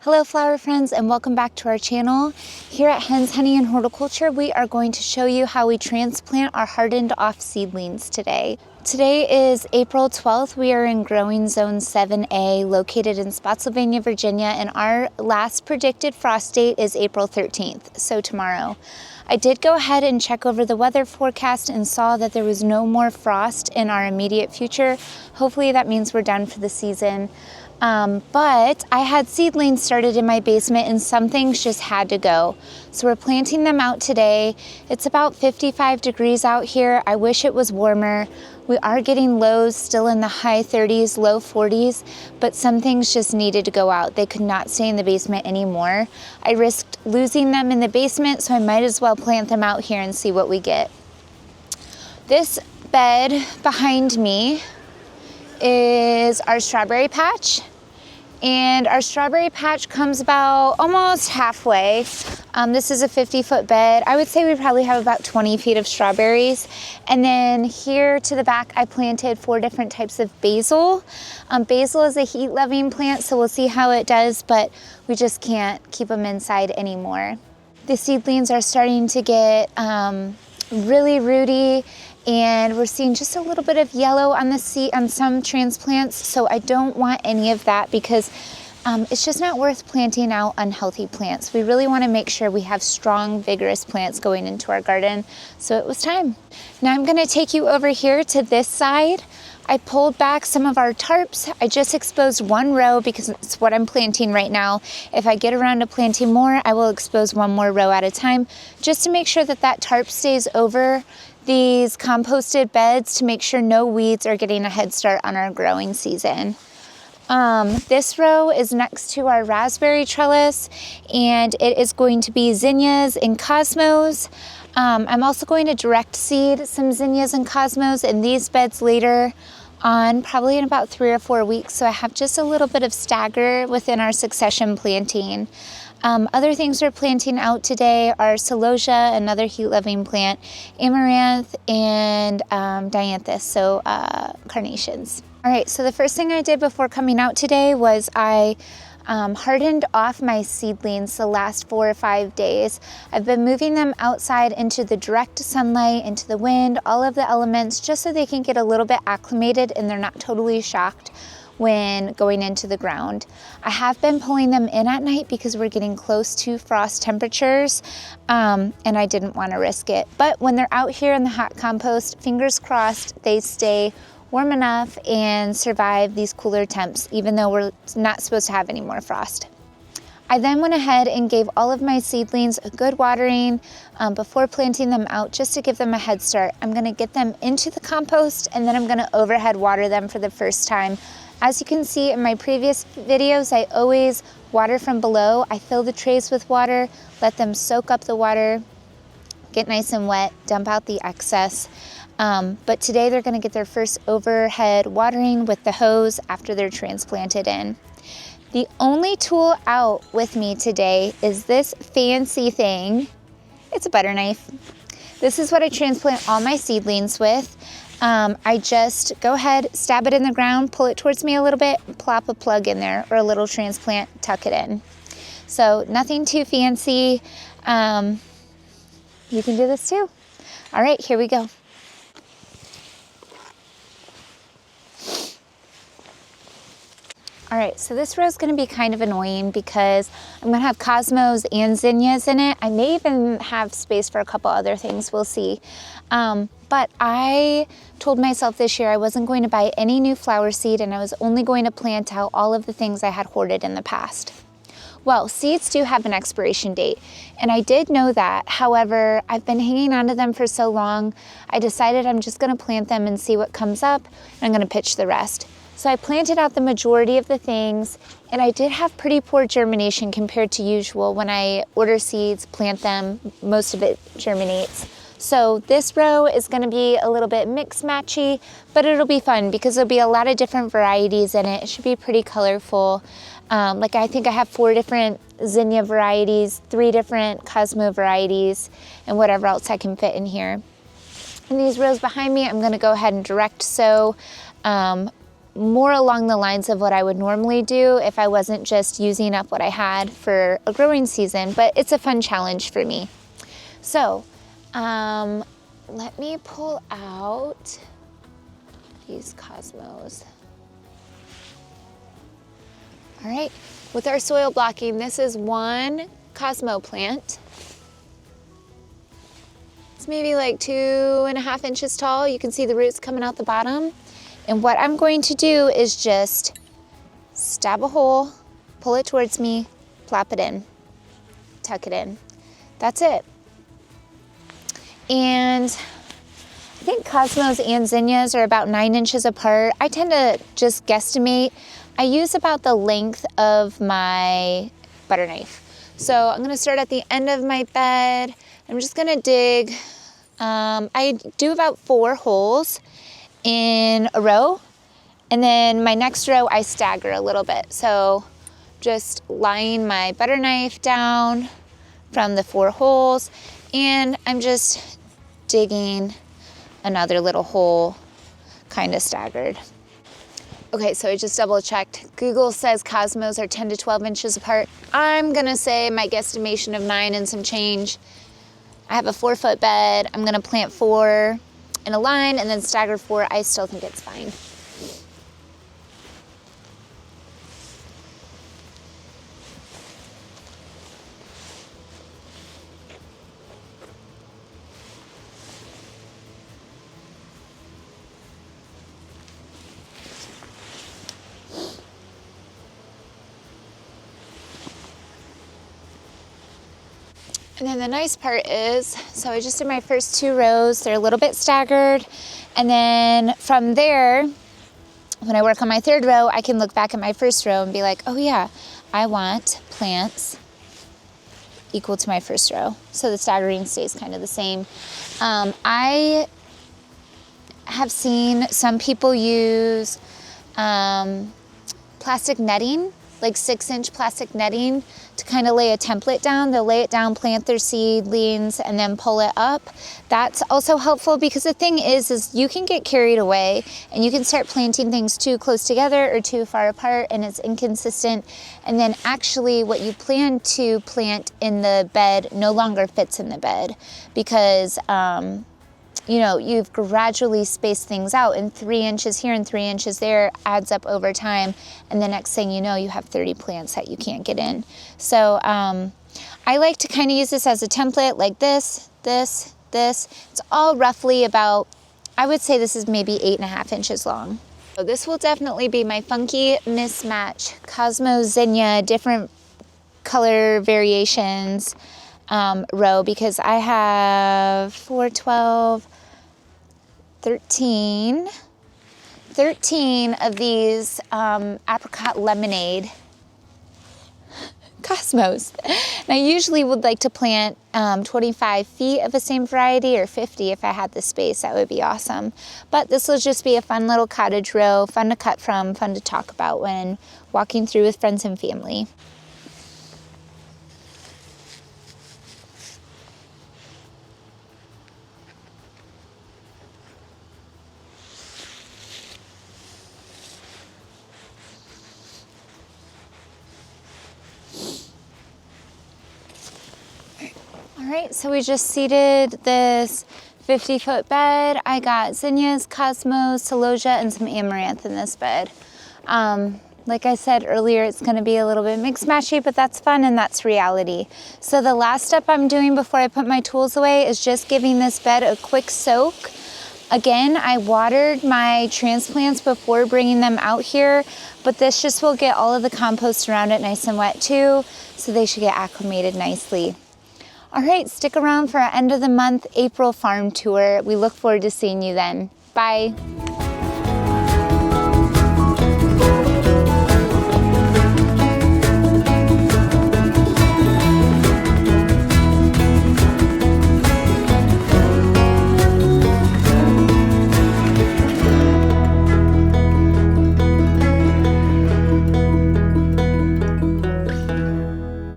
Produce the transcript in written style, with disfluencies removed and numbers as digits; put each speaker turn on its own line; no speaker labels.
Hello flower friends, and welcome back to our channel. Here at Hens, Honey, and Horticulture, we are going to show you how we transplant our hardened off seedlings today. Today is April 12th. We are in growing zone 7A located in Spotsylvania, Virginia, and our last predicted frost date is April 13th, so tomorrow. I did go ahead and check over the weather forecast and saw that there was no more frost in our immediate future. Hopefully that means we're done for the season. But I had seedlings started in my basement and some things just had to go. So we're planting them out today. It's about 55 degrees out here. I wish it was warmer. We are getting lows still in the high 30s, low 40s, but some things just needed to go out. They could not stay in the basement anymore. I risked losing them in the basement, so I might as well plant them out here and see what we get. This bed behind me is our strawberry patch, and our strawberry patch comes about almost halfway. This is a 50-foot bed. I would say we probably have about 20 feet of strawberries, and then here to the back I planted 4 different types of basil. Basil is a heat-loving plant, so we'll see how it does, but we just can't keep them inside anymore. The seedlings are starting to get really rooty, and we're seeing just a little bit of yellow on the seed on some transplants, so I don't want any of that because it's just not worth planting out unhealthy plants. We really want to make sure we have strong, vigorous plants going into our garden, so it was time. Now I'm going to take you over here to this side. I pulled back some of our tarps. I just exposed 1 row because it's what I'm planting right now. If I get around to planting more, I will expose 1 more row at a time, just to make sure that that tarp stays over these composted beds to make sure no weeds are getting a head start on our growing season. This row is next to our raspberry trellis, and it is going to be zinnias and cosmos. I'm also going to direct seed some zinnias and cosmos in these beds later on, probably in about 3 or 4 weeks, so I have just a little bit of stagger within our succession planting. Other things we're planting out today are celosia, another heat-loving plant, amaranth, and dianthus, so carnations. All right, so the first thing I did before coming out today was I hardened off my seedlings the last 4 or 5 days. I've been moving them outside into the direct sunlight, into the wind, all of the elements, just so they can get a little bit acclimated and they're not totally shocked when going into the ground. I have been pulling them in at night because we're getting close to frost temperatures, and I didn't want to risk it. But when they're out here in the hot compost, fingers crossed they stay warm enough and survive these cooler temps, even though we're not supposed to have any more frost. I then went ahead and gave all of my seedlings a good watering before planting them out, just to give them a head start. I'm going to get them into the compost, and then I'm going to overhead water them for the first time. As you can see in my previous videos, I always water from below. I fill the trays with water, let them soak up the water, get nice and wet, dump out the excess. But today they're going to get their first overhead watering with the hose after they're transplanted in. The only tool out with me today is this fancy thing. It's a butter knife. This is what I transplant all my seedlings with. I just go ahead, stab it in the ground, pull it towards me a little bit, plop a plug in there, or a little transplant, tuck it in. So nothing too fancy. You can do this too. All right, here we go. All right, so this row is going to be kind of annoying because I'm going to have cosmos and zinnias in it. I may even have space for a couple other things, we'll see. But I told myself this year I wasn't going to buy any new flower seed, and I was only going to plant out all of the things I had hoarded in the past. Well, seeds do have an expiration date, and I did know that. However, I've been hanging on to them for so long, I decided I'm just going to plant them and see what comes up, and I'm going to pitch the rest. So I planted out the majority of the things, and I did have pretty poor germination compared to usual. When I order seeds, plant them, most of it germinates. So this row is going to be a little bit mix-matchy, but it'll be fun because there'll be a lot of different varieties in it. It should be pretty colorful. Like I think I have 4 different zinnia varieties, 3 different cosmo varieties, and whatever else I can fit in here. In these rows behind me, I'm going to go ahead and direct sow more along the lines of what I would normally do if I wasn't just using up what I had for a growing season, but it's a fun challenge for me. So let me pull out these cosmos. All right, with our soil blocking, this is one cosmo plant. It's maybe like 2.5 inches tall. You can see the roots coming out the bottom. And what I'm going to do is just stab a hole, pull it towards me, plop it in, tuck it in. That's it. And I think cosmos and zinnias are about 9 inches apart. I tend to just guesstimate. I use about the length of my butter knife. So I'm gonna start at the end of my bed. I'm just gonna dig. I do about 4 holes in a row, and then my next row I stagger a little bit. So just laying my butter knife down from the 4 holes, and I'm just digging another little hole, kind of staggered. Okay, so I just double checked. Google says cosmos are 10 to 12 inches apart. I'm gonna say my guesstimation of 9 and some change. I have a 4-foot bed. I'm gonna plant 4 in a line and then stagger 4. I still think it's fine. And then the nice part is, so I just did my first 2 rows. They're a little bit staggered. And then from there, when I work on my 3rd row, I can look back at my 1st row and be like, oh yeah, I want plants equal to my 1st row. So the staggering stays kind of the same. I have seen some people use plastic netting, like 6-inch plastic netting, to kind of lay a template down. They'll lay it down, plant their seedlings, and then pull it up. That's also helpful, because the thing is you can get carried away and you can start planting things too close together or too far apart, and it's inconsistent. And then actually what you plan to plant in the bed no longer fits in the bed, because you know, you've gradually spaced things out, and 3 inches here and 3 inches there adds up over time. And the next thing you know, you have 30 plants that you can't get in. So I like to kind of use this as a template, like this. It's all roughly about, I would say this is maybe 8.5 inches long. So this will definitely be my funky mismatch Cosmo Zinnia, different color variations row, because I have 4, 12, 13 of these apricot lemonade cosmos. And I usually would like to plant 25 feet of the same variety, or 50 if I had the space. That would be awesome. But this will just be a fun little cottage row, fun to cut from, fun to talk about when walking through with friends and family. All right, so we just seeded this 50-foot bed. I got zinnias, cosmos, celosia, and some amaranth in this bed. Like I said earlier, it's gonna be a little bit mixed matchy, but that's fun and that's reality. So the last step I'm doing before I put my tools away is just giving this bed a quick soak. Again, I watered my transplants before bringing them out here, but this just will get all of the compost around it nice and wet too, so they should get acclimated nicely. All right, stick around for our end of the month April farm tour. We look forward to seeing you then. Bye.